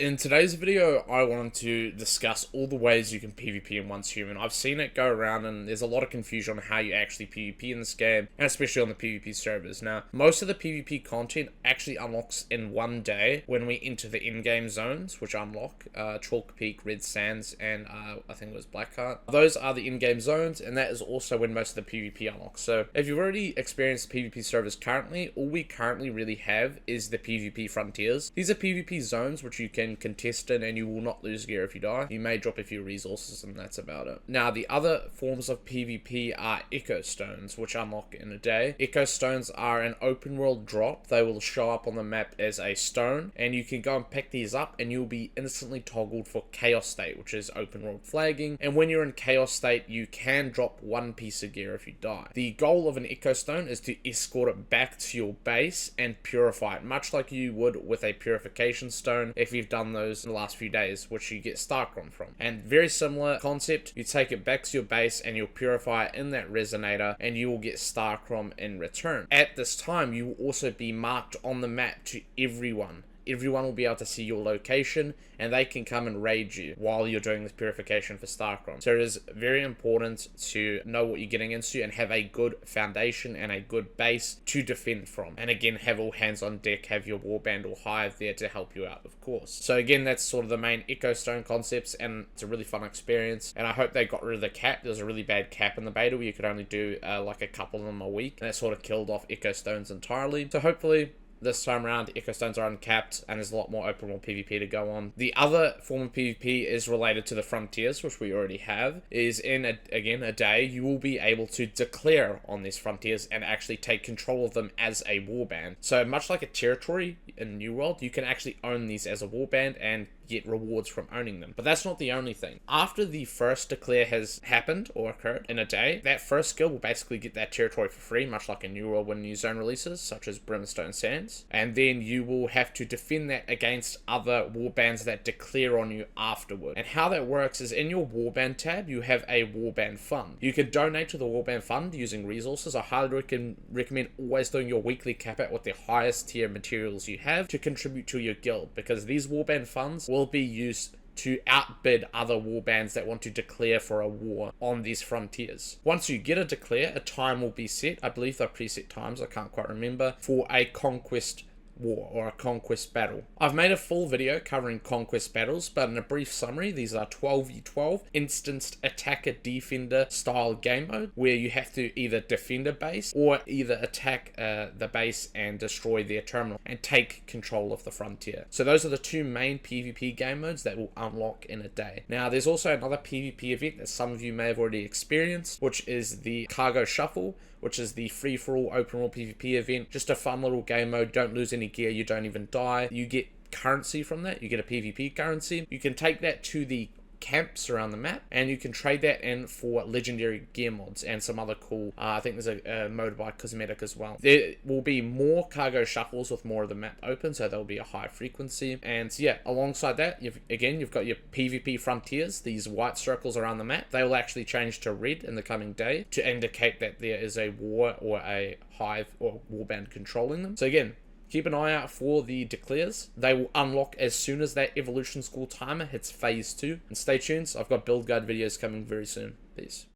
In today's video, I wanted to discuss all the ways you can PvP in Once Human. I've seen it go around and there's a lot of confusion on how you actually PvP in this game, and especially on the PvP servers. Now, most of the PvP content actually unlocks in one day when we enter the in-game zones, which unlock Chalk Peak, Red Sands, and I think it was Blackheart. Those are the in-game zones, and that is also when most of the PvP unlocks. So, if you've already experienced PvP servers currently, all we currently really have is the PvP frontiers. These are PvP zones which you can contest in, and you will not lose gear if you die. You may drop a few resources, and that's about it. Now, the other forms of PvP are Echo Stones, which unlock in a day. Echo Stones are an open world drop. They will show up on the map as a stone, and you can go and pick these up, and you'll be instantly toggled for Chaos State, which is open world flagging. And when you're in Chaos State, you can drop one piece of gear if you die. The goal of an Echo Stone is to escort it back to your base and purify it, much like you would with a purification stone if you've done those in the last few days, which you get Starcron from. And very similar concept, you take it back to your base and you'll purify it in that resonator, and you will get Starcron in return. At this time, you will also be marked on the map to everyone. Everyone will be able to see your location, and they can come and raid you while you're doing this purification for Starcron. So it is very important to know what you're getting into and have a good foundation and a good base to defend from. And again, have all hands on deck, have your warband or hive there to help you out, of course. So again, that's sort of the main Echo Stone concepts, and it's a really fun experience. And I hope they got rid of the cap. There was a really bad cap in the beta where you could only do like a couple of them a week, and that sort of killed off Echo Stones entirely. So hopefully this time around, the Echo Stones are uncapped, and there's a lot more open world PvP to go on. The other form of PvP is related to the frontiers, which we already have, is in, a day, you will be able to declare on these frontiers and actually take control of them as a warband. So much like a territory in New World, you can actually own these as a warband and get rewards from owning them. But that's not the only thing. After the first declare has happened or occurred in a day, that first skill will basically get that territory for free, much like in New World when new zone releases, such as Brimstone Sands. And then you will have to defend that against other warbands that declare on you afterward. And how that works is in your warband tab, you have a warband fund. You can donate to the warband fund using resources. I highly recommend always doing your weekly cap out with the highest tier materials you have to contribute to your guild, because these warband funds will be used to outbid other warbands that want to declare for a war on these frontiers. Once you get a declare, a time will be set. I believe they're preset times, I can't quite remember, for a conquest war or a conquest battle. I've made a full video covering conquest battles, but in a brief summary, these are 12v12 instanced attacker defender style game mode, where you have to either defend a base or either attack the base and destroy their terminal and take control of the frontier. So those are the two main PvP game modes that will unlock in a day. Now there's also another PvP event that some of you may have already experienced, which is the Cargo Shuffle, which is the free-for-all open world PvP event. Just a fun little game mode. Don't lose any gear, you don't even die. You get currency from that. You get a PvP currency. You can take that to the camps around the map, and you can trade that in for legendary gear mods and some other cool, I think there's a motorbike cosmetic as well. There will be more cargo shuffles with more of the map open, so there'll be a high frequency. And yeah, alongside that, you've got your PvP frontiers, these white circles around the map. They will actually change to red in the coming day to indicate that there is a war or a hive or warband controlling them. So again, keep an eye out for the declares. They will unlock as soon as that evolution school timer hits phase 2. And stay tuned, I've got build guide videos coming very soon. Peace.